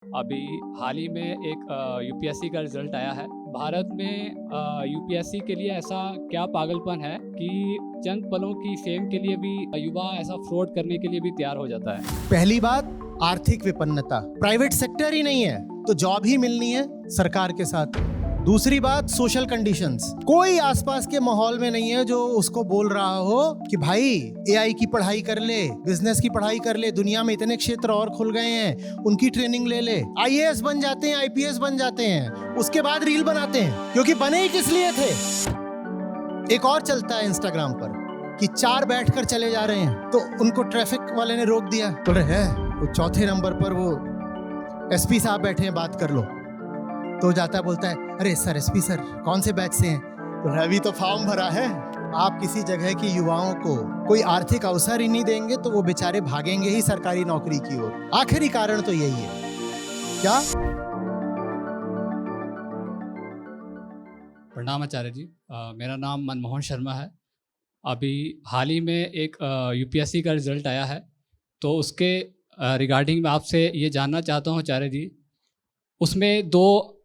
अभी हाल ही में एक यूपीएससी का रिजल्ट आया है। भारत में यूपीएससी के लिए ऐसा क्या पागलपन है कि चंद पलों की फेम के लिए भी युवा ऐसा फ्रॉड करने के लिए भी तैयार हो जाता है। पहली बात, आर्थिक विपन्नता। प्राइवेट सेक्टर ही नहीं है तो जॉब ही मिलनी है सरकार के साथ। दूसरी बात, सोशल कंडीशंस। कोई आसपास के माहौल में नहीं है जो उसको बोल रहा हो कि भाई एआई की पढ़ाई कर ले, बिजनेस की पढ़ाई कर ले, दुनिया में इतने क्षेत्र और खुल गए हैं, उनकी ट्रेनिंग ले ले। आईएएस बन जाते हैं, आईपीएस बन जाते हैं, उसके बाद रील बनाते हैं, क्योंकि बने ही किस लिए थे। एक और चलता है इंस्टाग्राम पर कि 4 बैठकर चले जा रहे हैं, तो उनको ट्रैफिक वाले ने रोक दिया, बोल रहे हैं वो चौथे नंबर पर वो एसपी साहब बैठे हैं, बात कर लो। तो जाता बोलता है, अरे सर, एसपी सर कौन से बैच से हैं? तो अभी तो फॉर्म भरा है। आप किसी जगह के युवाओं को कोई आर्थिक अवसर ही नहीं देंगे तो वो बेचारे भागेंगे ही सरकारी नौकरी की ओर। आखिरी कारण तो यही है। क्या? प्रणाम आचार्य जी। मेरा नाम मनमोहन शर्मा है। अभी हाल ही में एक यूपीएससी का रिजल्ट आया है, तो उसके रिगार्डिंग मैं आपसे ये जानना चाहता हूँ आचार्य जी। उसमें 2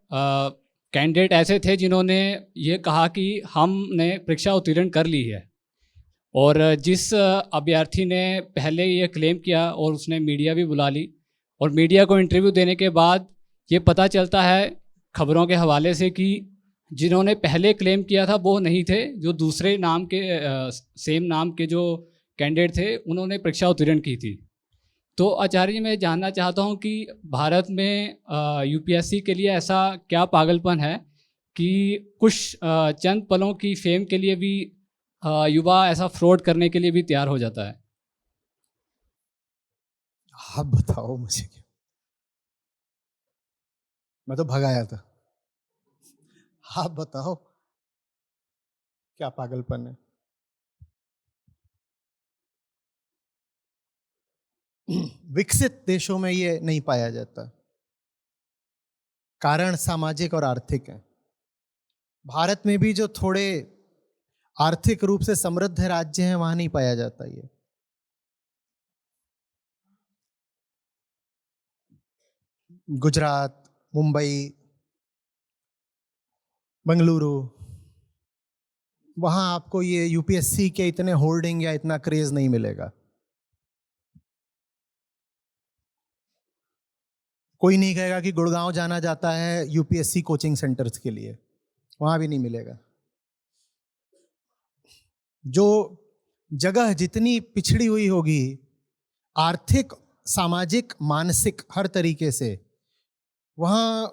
कैंडिडेट ऐसे थे जिन्होंने ये कहा कि हमने परीक्षा उत्तीर्ण कर ली है, और जिस अभ्यर्थी ने पहले ये क्लेम किया और उसने मीडिया भी बुला ली, और मीडिया को इंटरव्यू देने के बाद ये पता चलता है खबरों के हवाले से कि जिन्होंने पहले क्लेम किया था वो नहीं थे, जो दूसरे नाम के सेम नाम के जो कैंडिडेट थे उन्होंने परीक्षा उत्तीर्ण की थी। तो आचार्य जी, मैं जानना चाहता हूँ कि भारत में यूपीएससी के लिए ऐसा क्या पागलपन है कि कुछ चंद पलों की फेम के लिए भी युवा ऐसा फ्रॉड करने के लिए भी तैयार हो जाता है। आप बताओ मुझे क्या, मैं तो भगाया था। आप बताओ क्या पागलपन है। विकसित देशों में ये नहीं पाया जाता। कारण सामाजिक और आर्थिक है। भारत में भी जो थोड़े आर्थिक रूप से समृद्ध राज्य हैं वहां नहीं पाया जाता ये। गुजरात, मुंबई, बेंगलुरु, वहां आपको ये यूपीएससी के इतने होर्डिंग या इतना क्रेज नहीं मिलेगा। कोई नहीं कहेगा कि गुड़गांव जाना जाता है यूपीएससी कोचिंग सेंटर्स के लिए, वहां भी नहीं मिलेगा। जो जगह जितनी पिछड़ी हुई होगी, आर्थिक, सामाजिक, मानसिक, हर तरीके से, वहां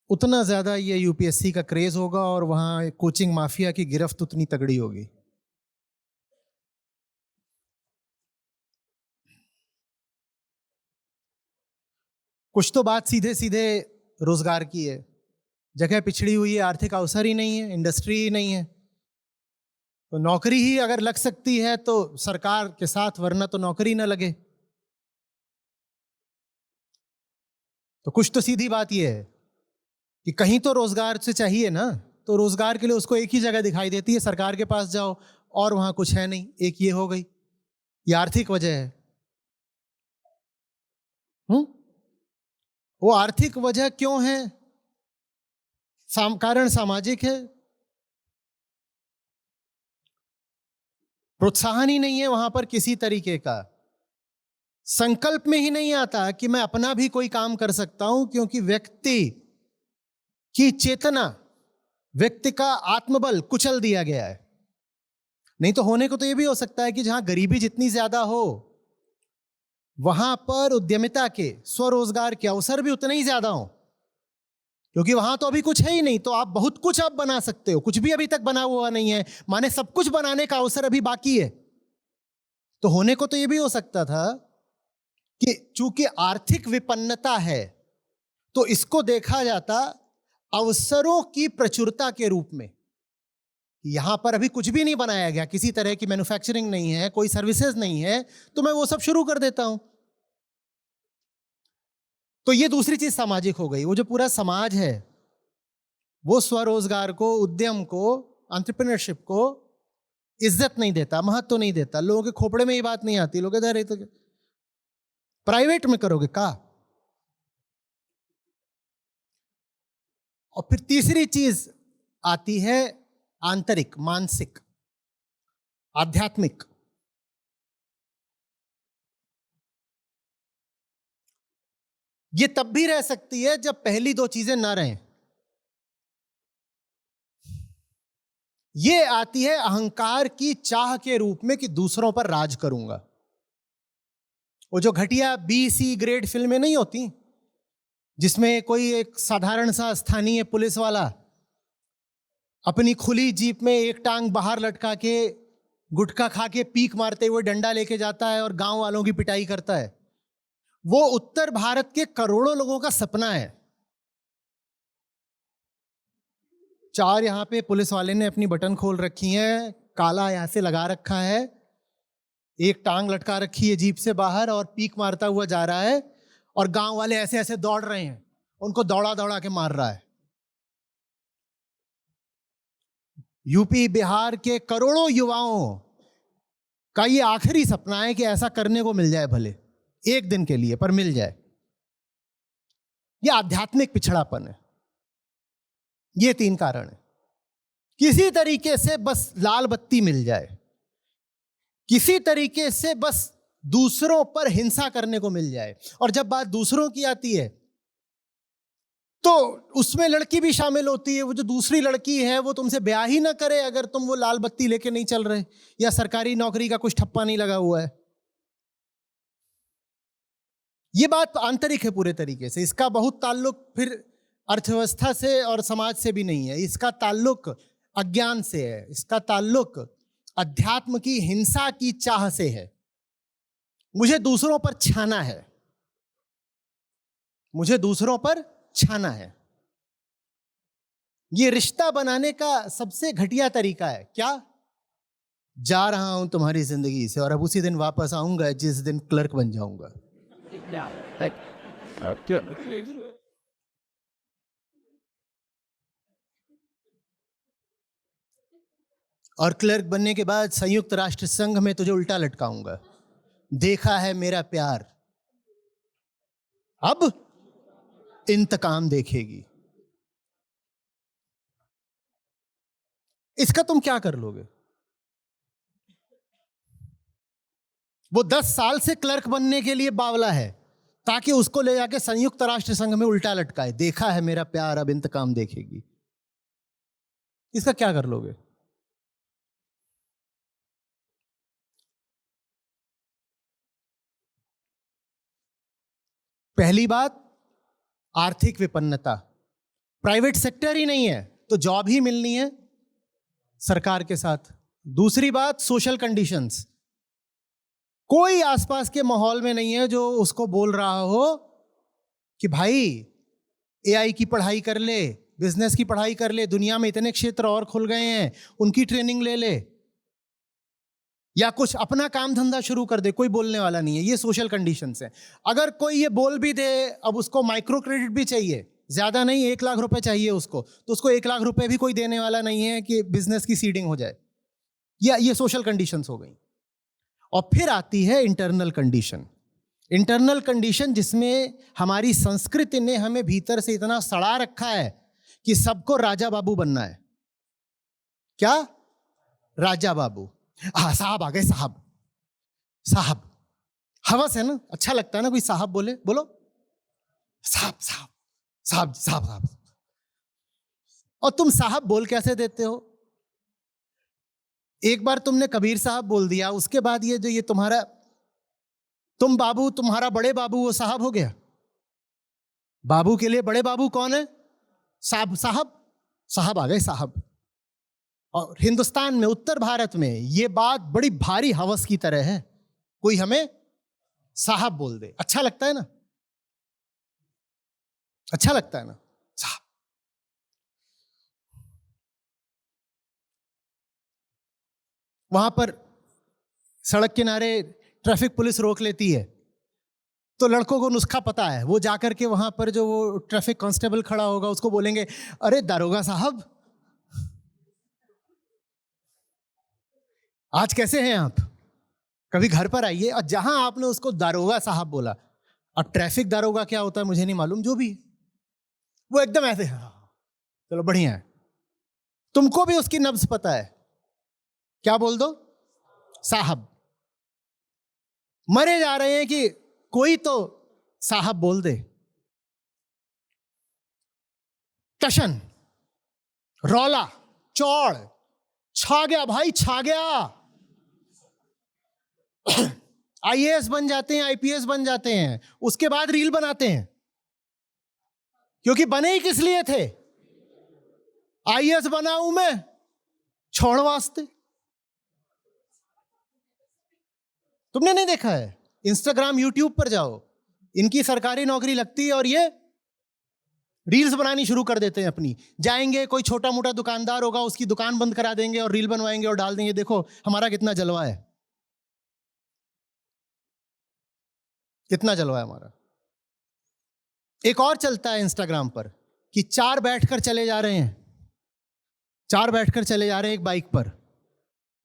उतना ज्यादा ये यूपीएससी का क्रेज होगा और वहां कोचिंग माफिया की गिरफ्त उतनी तगड़ी होगी। कुछ तो बात सीधे सीधे रोजगार की है। जगह पिछड़ी हुई है, आर्थिक अवसर ही नहीं है, इंडस्ट्री ही नहीं है, तो नौकरी ही अगर लग सकती है तो सरकार के साथ, वरना तो नौकरी ना लगे। तो कुछ तो सीधी बात यह है कि कहीं तो रोजगार से चाहिए ना, तो रोजगार के लिए उसको एक ही जगह दिखाई देती है, सरकार के पास जाओ, और वहां कुछ है नहीं। एक ये हो गई, ये आर्थिक वजह है। हम्म वो आर्थिक वजह क्यों है? कारण सामाजिक है। प्रोत्साहन ही नहीं है वहां पर किसी तरीके का। संकल्प में ही नहीं आता कि मैं अपना भी कोई काम कर सकता हूं, क्योंकि व्यक्ति की चेतना, व्यक्ति का आत्मबल कुचल दिया गया है। नहीं तो होने को तो यह भी हो सकता है कि जहां गरीबी जितनी ज्यादा हो, वहां पर उद्यमिता के, स्वरोजगार के अवसर भी उतने ही ज्यादा हो, क्योंकि वहां तो अभी कुछ है ही नहीं, तो आप बहुत कुछ आप बना सकते हो। कुछ भी अभी तक बना हुआ नहीं है, माने सब कुछ बनाने का अवसर अभी बाकी है। तो होने को तो यह भी हो सकता था कि चूंकि आर्थिक विपन्नता है, तो इसको देखा जाता अवसरों की प्रचुरता के रूप में। यहां पर अभी कुछ भी नहीं बनाया गया, किसी तरह की मैन्युफैक्चरिंग नहीं है, कोई सर्विसेज नहीं है, तो मैं वो सब शुरू कर देता हूं। तो ये दूसरी चीज सामाजिक हो गई। वो जो पूरा समाज है, वो स्वरोजगार को, उद्यम को, एंटरप्रेन्योरशिप को इज्जत नहीं देता, महत्व नहीं देता। लोगों के खोपड़े में ये बात नहीं आती। लोग इधर तो प्राइवेट में करोगे का, और फिर तीसरी चीज आती है आंतरिक, मानसिक, आध्यात्मिक। ये तब भी रह सकती है जब पहली दो चीजें ना रहें। ये आती है अहंकार की चाह के रूप में कि दूसरों पर राज करूंगा। वो जो घटिया B-C ग्रेड फिल्में नहीं होती जिसमें कोई एक साधारण सा स्थानीय पुलिस वाला अपनी खुली जीप में एक टांग बाहर लटका के गुटखा खा के पीक मारते हुए डंडा लेके जाता है और गांव वालों की पिटाई करता है, वो उत्तर भारत के करोड़ों लोगों का सपना है। 4 यहां पे पुलिस वाले ने अपनी बटन खोल रखी है, काला यहां से लगा रखा है, एक टांग लटका रखी है जीप से बाहर और पीक मारता हुआ जा रहा है, और गांव वाले ऐसे ऐसे दौड़ रहे हैं, उनको दौड़ा दौड़ा के मार रहा है। यूपी बिहार के करोड़ों युवाओं का ये आखिरी सपना है कि ऐसा करने को मिल जाए, भले एक दिन के लिए पर मिल जाए। ये आध्यात्मिक पिछड़ापन है। ये 3 कारण है। किसी तरीके से बस लाल बत्ती मिल जाए, किसी तरीके से बस दूसरों पर हिंसा करने को मिल जाए। और जब बात दूसरों की आती है तो उसमें लड़की भी शामिल होती है। वो जो दूसरी लड़की है वो तुमसे ब्याह ही ना करे अगर तुम वो लाल बत्ती लेके नहीं चल रहे या सरकारी नौकरी का कुछ ठप्पा नहीं लगा हुआ है। ये बात आंतरिक है पूरे तरीके से। इसका बहुत ताल्लुक फिर अर्थव्यवस्था से और समाज से भी नहीं है। इसका ताल्लुक अज्ञान से है। इसका ताल्लुक अध्यात्म की हिंसा की चाह से है। मुझे दूसरों पर छाना है, मुझे दूसरों पर छाना है। ये रिश्ता बनाने का सबसे घटिया तरीका है। क्या? जा रहा हूं तुम्हारी जिंदगी से और अब उसी दिन वापस आऊंगा जिस दिन क्लर्क बन जाऊंगा। और क्लर्क बनने के बाद संयुक्त राष्ट्र संघ में तुझे उल्टा लटकाऊंगा। देखा है मेरा प्यार, अब इंतकाम देखेगी। इसका तुम क्या कर लोगे? वो 10 साल से क्लर्क बनने के लिए बावला है ताकि उसको ले जाके संयुक्त राष्ट्र संघ में उल्टा लटकाए। देखा है मेरा प्यार, अब इंतकाम देखेगी। इसका क्या कर लोगे? पहली बात, आर्थिक विपन्नता। प्राइवेट सेक्टर ही नहीं है तो जॉब ही मिलनी है सरकार के साथ। दूसरी बात, सोशल कंडीशंस। कोई आसपास के माहौल में नहीं है जो उसको बोल रहा हो कि भाई एआई की पढ़ाई कर ले, बिजनेस की पढ़ाई कर ले, दुनिया में इतने क्षेत्र और खुल गए हैं, उनकी ट्रेनिंग ले ले, या कुछ अपना काम धंधा शुरू कर दे। कोई बोलने वाला नहीं है। ये सोशल कंडीशंस है। अगर कोई ये बोल भी दे, अब उसको माइक्रो क्रेडिट भी चाहिए, ज्यादा नहीं, 1 लाख रुपए चाहिए उसको, तो उसको 1 लाख रुपए भी कोई देने वाला नहीं है कि बिजनेस की सीडिंग हो जाए। या ये सोशल कंडीशंस हो गई। और फिर आती है इंटरनल कंडीशन। इंटरनल कंडीशन जिसमें हमारी संस्कृति ने हमें भीतर से इतना सड़ा रखा है कि सबको राजा बाबू बनना है। क्या? राजा बाबू। हाँ, साहब आ गए, साहब साहब। हवस है ना, अच्छा लगता है ना कोई साहब बोले। बोलो साहब साहब साहब साहब साहब। और तुम साहब बोल कैसे देते हो? एक बार तुमने कबीर साहब बोल दिया, उसके बाद ये जो ये तुम्हारा, तुम बाबू, तुम्हारा बड़े बाबू वो साहब हो गया। बाबू के लिए बड़े बाबू कौन है? साहब। साहब साहब आ गए, साहब। और हिंदुस्तान में, उत्तर भारत में ये बात बड़ी भारी हवस की तरह है। कोई हमें साहब बोल दे, अच्छा लगता है ना, अच्छा लगता है ना, साहब। वहां पर सड़क किनारे ट्रैफिक पुलिस रोक लेती है तो लड़कों को नुस्खा पता है। वो जाकर के वहां पर जो वो ट्रैफिक कांस्टेबल खड़ा होगा उसको बोलेंगे, अरे दारोगा साहब, आज कैसे हैं आप, कभी घर पर आइए। और जहां आपने उसको दारोगा साहब बोला, अब ट्रैफिक दारोगा क्या होता है मुझे नहीं मालूम, जो भी वो एकदम ऐसे, चलो बढ़िया है, तुमको भी उसकी नब्ज पता है, क्या बोल दो साहब। मरे जा रहे हैं कि कोई तो साहब बोल दे। टशन, रौला, चौड़, छा गया भाई, छा गया। आईएएस बन जाते हैं, आईपीएस बन जाते हैं, उसके बाद रील बनाते हैं, क्योंकि बने ही किस लिए थे? आईएएस बना हूं मैं छोड़ वास्ते। तुमने नहीं देखा है? इंस्टाग्राम यूट्यूब पर जाओ, इनकी सरकारी नौकरी लगती है और ये रील्स बनानी शुरू कर देते हैं अपनी। जाएंगे, कोई छोटा मोटा दुकानदार होगा, उसकी दुकान बंद करा देंगे और रील बनवाएंगे और डाल देंगे, देखो हमारा कितना जलवा है, कितना जलवा है हमारा। एक और चलता है इंस्टाग्राम पर कि चार बैठकर चले जा रहे हैं, चार बैठकर चले जा रहे हैं एक बाइक पर,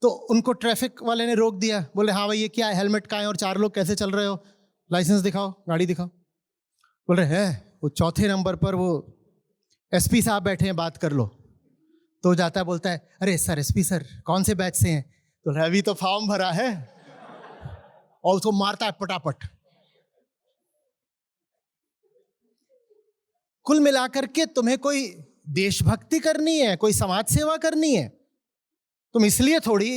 तो उनको ट्रैफिक वाले ने रोक दिया, बोले हाँ भाई ये क्या है, हेलमेट कहाँ है और चार लोग कैसे चल रहे हो, लाइसेंस दिखाओ, गाड़ी दिखाओ। बोल रहे हैं वो चौथे नंबर पर वो एसपी साहब बैठे हैं, बात कर लो। तो जाता है, बोलता है अरे सर एसपी सर कौन से बैच से हैं? तो अभी तो फॉर्म भरा है, और उसको मारता है पटापट। कुल मिलाकर के तुम्हें कोई देशभक्ति करनी है, कोई समाज सेवा करनी है, तुम इसलिए थोड़ी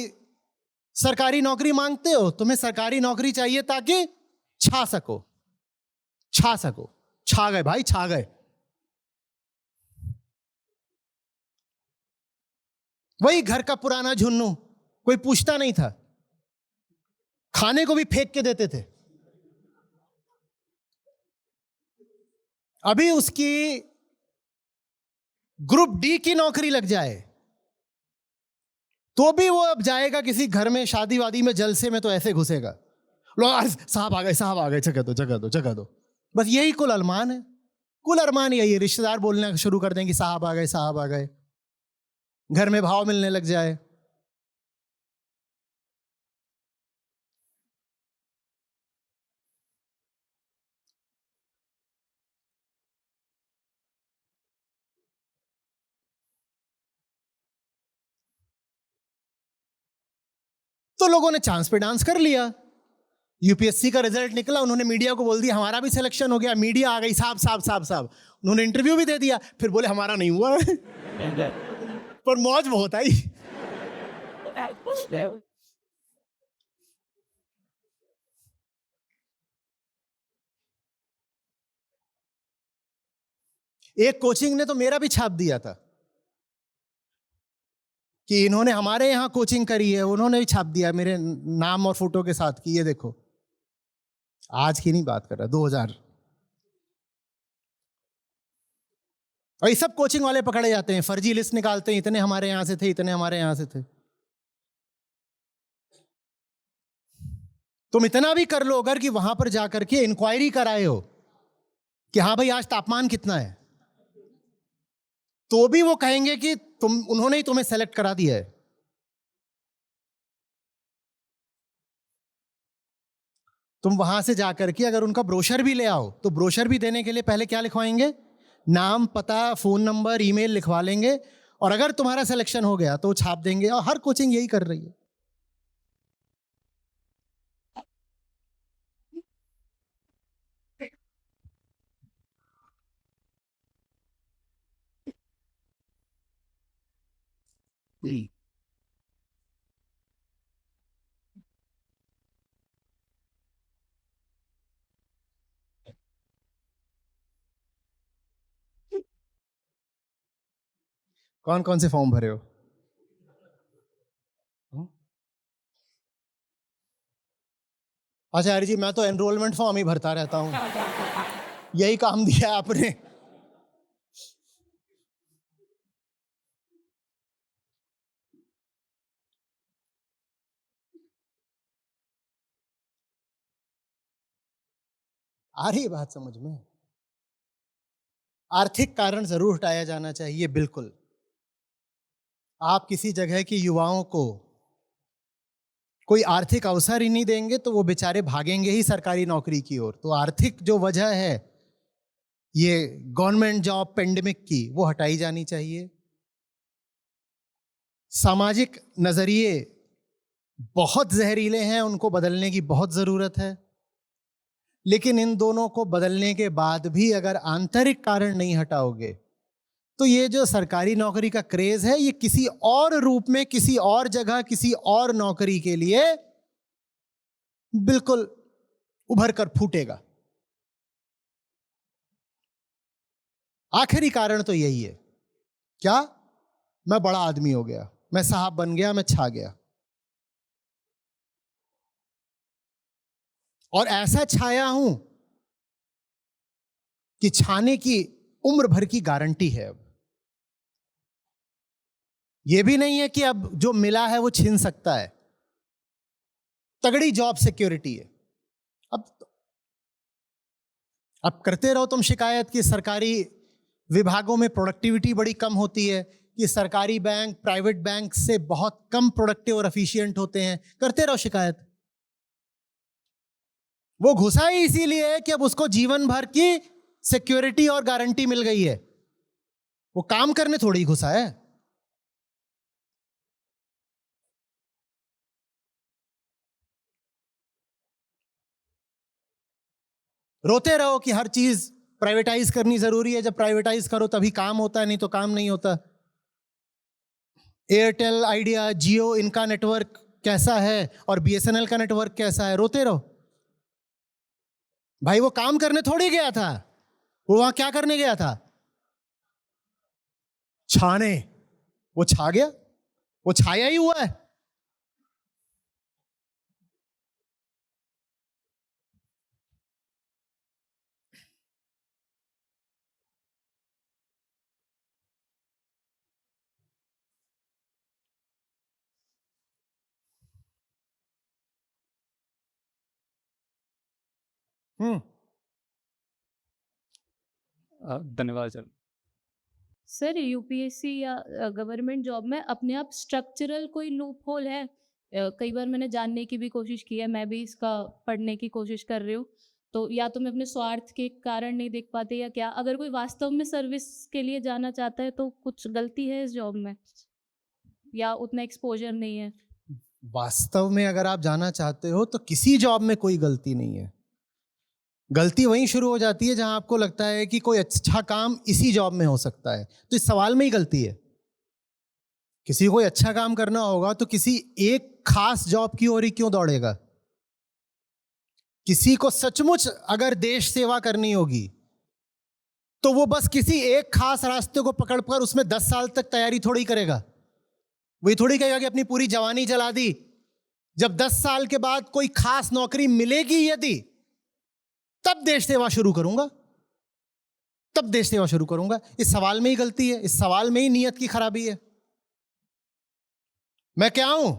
सरकारी नौकरी मांगते हो। तुम्हें सरकारी नौकरी चाहिए ताकि छा सको, छा सको। छा गए भाई, छा गए। वही घर का पुराना झुन्नू, कोई पूछता नहीं था, खाने को भी फेंक के देते थे। अभी उसकी ग्रुप डी की नौकरी लग जाए तो भी वो अब जाएगा किसी घर में शादी वादी में, जलसे में, तो ऐसे घुसेगा, लोग साहब आ गए, साहब आ गए, जगह दो जगह दो जगह दो। बस यही कुल अरमान है, कुल अरमान यही। रिश्तेदार बोलना शुरू कर देंगे साहब आ गए, साहब आ गए, घर में भाव मिलने लग जाए। तो लोगों ने चांस पे डांस कर लिया। यूपीएससी का रिजल्ट निकला, उन्होंने मीडिया को बोल दिया हमारा भी सिलेक्शन हो गया। मीडिया आ गई, साहब साहब साहब साहब। उन्होंने इंटरव्यू भी दे दिया, फिर बोले हमारा नहीं हुआ पर मौज बहुत आई। एक कोचिंग ने तो मेरा भी छाप दिया था कि इन्होंने हमारे यहां कोचिंग करी है, उन्होंने भी छाप दिया मेरे नाम और फोटो के साथ कि ये देखो। आज की नहीं बात कर रहा, 2000। और ये सब कोचिंग वाले पकड़े जाते हैं, फर्जी लिस्ट निकालते हैं, इतने हमारे यहां से थे, इतने हमारे यहां से थे। तुम इतना भी कर लो अगर कि वहां पर जाकर के इंक्वायरी कराए हो कि हाँ भाई आज तापमान कितना है, तो भी वो कहेंगे कि उन्होंने ही तुम्हें सेलेक्ट करा दिया है। तुम वहां से जाकर के अगर उनका ब्रोशर भी ले आओ, तो ब्रोशर भी देने के लिए पहले क्या लिखवाएंगे? नाम, पता, फोन नंबर, ईमेल लिखवा लेंगे, और अगर तुम्हारा सिलेक्शन हो गया तो छाप देंगे। और हर कोचिंग यही कर रही है। कौन कौन से फॉर्म भरे हो? आचार्य जी मैं तो एनरोलमेंट फॉर्म ही भरता रहता हूं, यही काम दिया आपने। आ रही बात समझ में? आर्थिक कारण जरूर हटाया जाना चाहिए, बिल्कुल। आप किसी जगह के युवाओं को कोई आर्थिक अवसर ही नहीं देंगे तो वो बेचारे भागेंगे ही सरकारी नौकरी की ओर। तो आर्थिक जो वजह है ये गवर्नमेंट जॉब पेंडेमिक की, वो हटाई जानी चाहिए। सामाजिक नजरिए बहुत जहरीले हैं, उनको बदलने की बहुत जरूरत है। लेकिन इन दोनों को बदलने के बाद भी अगर आंतरिक कारण नहीं हटाओगे तो ये जो सरकारी नौकरी का क्रेज है, ये किसी और रूप में, किसी और जगह, किसी और नौकरी के लिए बिल्कुल उभर कर फूटेगा। आखिरी कारण तो यही है, क्या? मैं बड़ा आदमी हो गया, मैं साहब बन गया, मैं छा गया। और ऐसा छाया हूं कि छाने की उम्र भर की गारंटी है। अब यह भी नहीं है कि अब जो मिला है वो छीन सकता है। तगड़ी जॉब सिक्योरिटी है। अब करते रहो तुम शिकायत कि सरकारी विभागों में प्रोडक्टिविटी बड़ी कम होती है, कि सरकारी बैंक प्राइवेट बैंक से बहुत कम प्रोडक्टिव और एफिशिएंट होते हैं। करते रहो शिकायत। वो घुसा ही इसीलिए है कि अब उसको जीवन भर की सिक्योरिटी और गारंटी मिल गई है। वो काम करने थोड़ी घुसा है। रोते रहो कि हर चीज प्राइवेटाइज करनी जरूरी है। जब प्राइवेटाइज करो तभी काम होता है, नहीं तो काम नहीं होता। एयरटेल, आइडिया, जियो, इनका नेटवर्क कैसा है और बीएसएनएल का नेटवर्क कैसा है? रोते रहो। भाई वो काम करने थोड़ी गया था, वो वहां क्या करने गया था? छाने। वो छा गया, वो छाया ही हुआ है। धन्यवाद सर। सर यूपीएससी या गवर्नमेंट जॉब में अपने आप स्ट्रक्चरल कोई लूप होल है? कई बार मैंने जानने की भी कोशिश की है, मैं भी इसका पढ़ने की कोशिश कर रही हूँ। तो या तो मैं अपने स्वार्थ के कारण नहीं देख पाते या क्या, अगर कोई वास्तव में सर्विस के लिए जाना चाहता है तो कुछ गलती है इस जॉब में या उतना एक्सपोजर नहीं है? वास्तव में अगर आप जाना चाहते हो तो किसी जॉब में कोई गलती नहीं है। गलती वहीं शुरू हो जाती है जहां आपको लगता है कि कोई अच्छा काम इसी जॉब में हो सकता है। तो इस सवाल में ही गलती है। किसी को कोई अच्छा काम करना होगा तो किसी एक खास जॉब की ओर ही क्यों दौड़ेगा? किसी को सचमुच अगर देश सेवा करनी होगी तो वो बस किसी एक खास रास्ते को पकड़कर उसमें 10 साल तक तैयारी थोड़ी करेगा। वही थोड़ी कहेगा कि अपनी पूरी जवानी जला दी। जब 10 साल के बाद कोई खास नौकरी मिलेगी यदि, तब देश सेवा शुरू करूंगा, तब देश सेवा शुरू करूंगा। इस सवाल में ही गलती है, इस सवाल में ही नियत की खराबी है। मैं क्या हूं?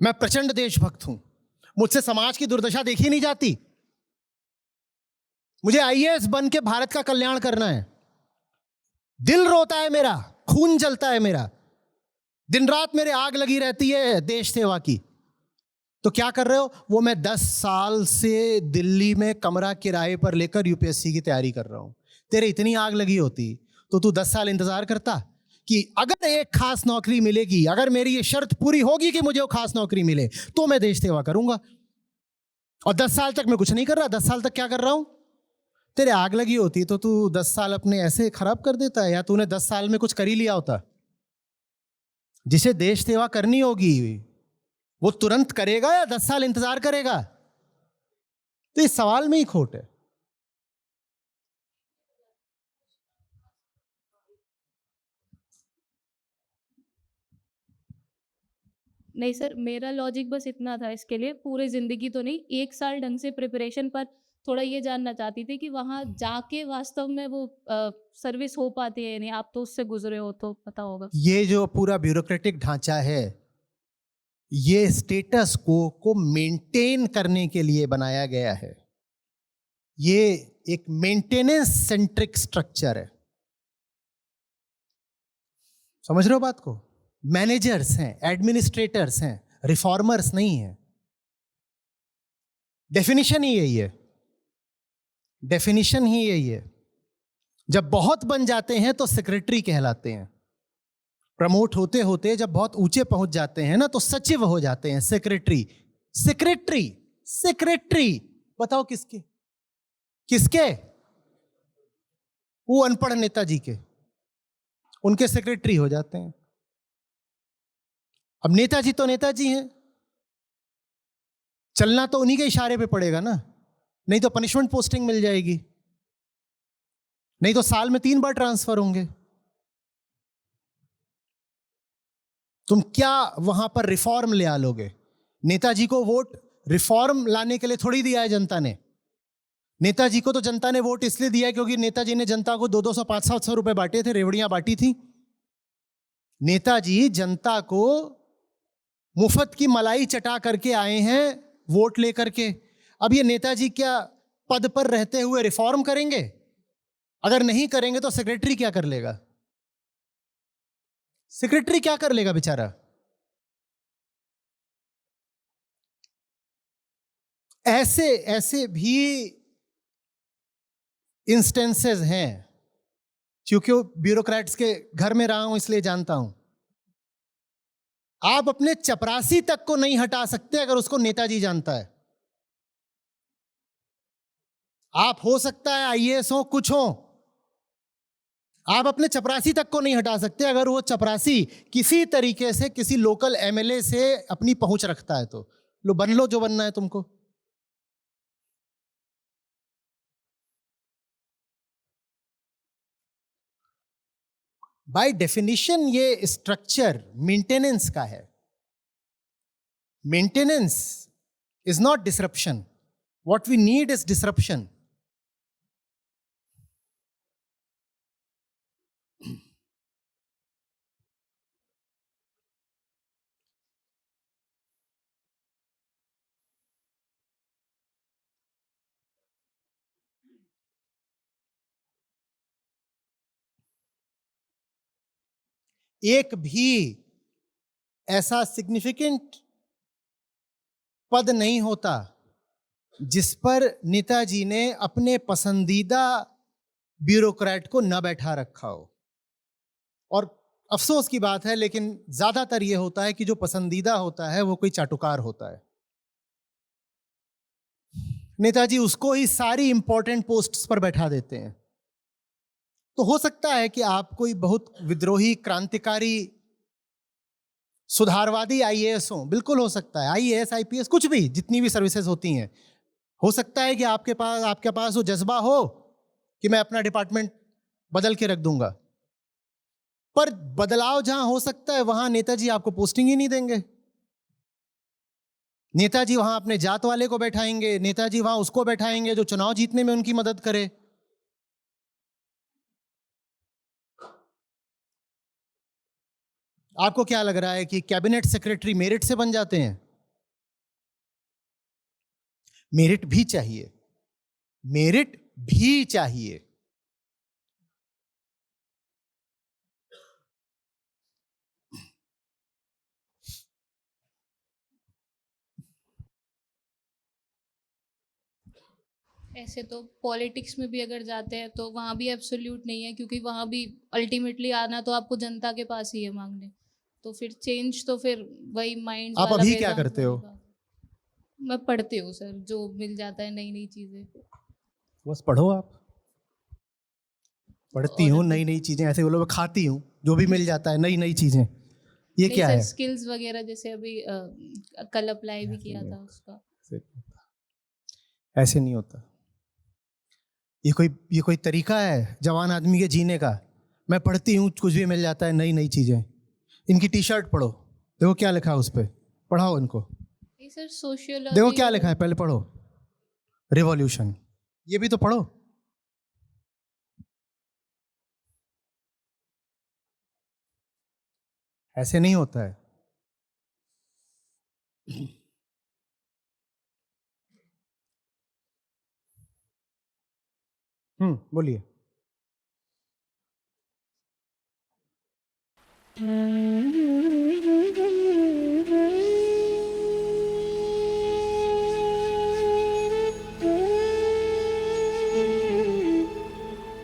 मैं प्रचंड देशभक्त हूं। मुझसे समाज की दुर्दशा देखी नहीं जाती। मुझे आईएएस बन के भारत का कल्याण करना है। दिल रोता है मेरा, खून जलता है मेरा, दिन रात मेरे आग लगी रहती है देश सेवा की। तो क्या कर रहे हो? वो मैं 10 साल से दिल्ली में कमरा किराए पर लेकर यूपीएससी की तैयारी कर रहा हूं। तेरे इतनी आग लगी होती तो तू 10 साल इंतजार करता कि अगर एक खास नौकरी मिलेगी, अगर मेरी ये शर्त पूरी होगी कि मुझे वो खास नौकरी मिले तो मैं देश सेवा करूंगा। और 10 साल तक मैं कुछ नहीं कर रहा। 10 साल तक क्या कर रहा हूं? तेरे आग लगी होती तो तू 10 साल अपने ऐसे खराब कर देता है, या तूने 10 साल में कुछ कर ही लिया होता। जिसे देश सेवा करनी होगी वो तुरंत करेगा या 10 साल इंतजार करेगा? तो इस सवाल में ही खोट है। नहीं सर, मेरा लॉजिक बस इतना था इसके लिए, पूरे जिंदगी तो नहीं, 1 साल ढंग से प्रिपरेशन पर थोड़ा ये जानना चाहती थी कि वहां जाके वास्तव में वो सर्विस हो पाती है या नहीं। आप तो उससे गुजरे हो तो पता होगा। ये जो पूरा ब्यूरोक्रेटिक ढांचा है, ये स्टेटस को मेंटेन करने के लिए बनाया गया है। ये एक मेंटेनेंस सेंट्रिक स्ट्रक्चर है। समझ रहे हो बात को? मैनेजर्स हैं, एडमिनिस्ट्रेटर्स हैं, रिफॉर्मर्स नहीं है। डेफिनेशन ही यही है, डेफिनेशन ही यही है। जब बहुत बन जाते हैं तो सेक्रेटरी कहलाते हैं। प्रमोट होते होते जब बहुत ऊंचे पहुंच जाते हैं ना तो सचिव हो जाते हैं, सेक्रेटरी। सेक्रेटरी सेक्रेटरी बताओ किसके? किसके? वो अनपढ़ नेताजी के, उनके सेक्रेटरी हो जाते हैं। अब नेताजी तो नेताजी हैं, चलना तो उन्हीं के इशारे पे पड़ेगा ना, नहीं तो पनिशमेंट पोस्टिंग मिल जाएगी, नहीं तो साल में 3 बार ट्रांसफर होंगे। तुम क्या वहां पर रिफॉर्म ले आलोगे? नेताजी को वोट रिफॉर्म लाने के लिए थोड़ी दिया है जनता ने। नेताजी को तो जनता ने वोट इसलिए दिया क्योंकि नेताजी ने जनता को 200-200 500-700 रुपए बांटे थे, रेवड़ियां बांटी थी। नेताजी जनता को मुफ्त की मलाई चटा करके आए हैं वोट लेकर के। अब ये नेताजी क्या पद पर रहते हुए रिफॉर्म करेंगे? अगर नहीं करेंगे तो सेक्रेटरी क्या कर लेगा? सेक्रेटरी क्या कर लेगा बेचारा? ऐसे ऐसे भी इंस्टेंसेस हैं, क्योंकि ब्यूरोक्रेट्स के घर में रहा हूं इसलिए जानता हूं। आप अपने चपरासी तक को नहीं हटा सकते अगर उसको नेताजी जानता है। आप हो सकता है आईएएस हो, कुछ हो, आप अपने चपरासी तक को नहीं हटा सकते अगर वो चपरासी किसी तरीके से किसी लोकल एमएलए से अपनी पहुंच रखता है। तो लो बन लो जो बनना है तुमको। बाय डेफिनेशन ये स्ट्रक्चर मेंटेनेंस का है। Maintenance is not disruption, what we need is disruption. एक भी ऐसा सिग्निफिकेंट पद नहीं होता जिस पर नेताजी ने अपने पसंदीदा ब्यूरोक्रेट को न बैठा रखा हो। और अफसोस की बात है, लेकिन ज्यादातर यह होता है कि जो पसंदीदा होता है वो कोई चाटुकार होता है। नेताजी उसको ही सारी इंपॉर्टेंट पोस्ट्स पर बैठा देते हैं। तो हो सकता है कि आप कोई बहुत विद्रोही, क्रांतिकारी, सुधारवादी आईएएस हो, बिल्कुल हो सकता है, आईएएस आईपीएस कुछ भी, जितनी भी सर्विसेज होती हैं। हो सकता है कि आपके पास वो जज्बा हो कि मैं अपना डिपार्टमेंट बदल के रख दूंगा, पर बदलाव जहां हो सकता है वहां नेताजी आपको पोस्टिंग ही नहीं देंगे। नेताजी वहां अपने जात वाले को बैठाएंगे, नेताजी वहां उसको बैठाएंगे जो चुनाव जीतने में उनकी मदद करे। आपको क्या लग रहा है कि कैबिनेट सेक्रेटरी मेरिट से बन जाते हैं? मेरिट भी चाहिए, मेरिट भी चाहिए। ऐसे तो पॉलिटिक्स में भी अगर जाते हैं तो वहाँ भी एब्सोल्यूट नहीं है, क्योंकि वहाँ भी अल्टीमेटली आना तो आपको जनता के पास ही है मांगने। तो फिर चेंज तो फिर वही माइंड आप अभी क्या करते हो? मैं पढ़ती हूँ सर, जो मिल जाता है नई नई चीज़ें। बस पढ़ो। आप पढ़ती हूँ और नई नई चीजें, ऐसे बोलो मैं खाती हूँ जो भी मिल जाता है नई नई चीजें, ये नहीं क्या सर, है? स्किल्स वगैरह जैसे अभी कल अप्लाई भी किया था उसका। ऐसे नहीं होता। ये कोई तरीका है जवान आदमी के जीने का? मैं पढ़ती हूँ कुछ भी मिल जाता है, नई नई चीजें। इनकी टी शर्ट पढ़ो, देखो क्या लिखा है उस पर, पढ़ाओ इनको। नहीं सर, सोशियोलॉजी देखो क्या लिखा है, पहले पढ़ो। रिवॉल्यूशन, ये भी तो पढ़ो। ऐसे नहीं होता है। बोलिए।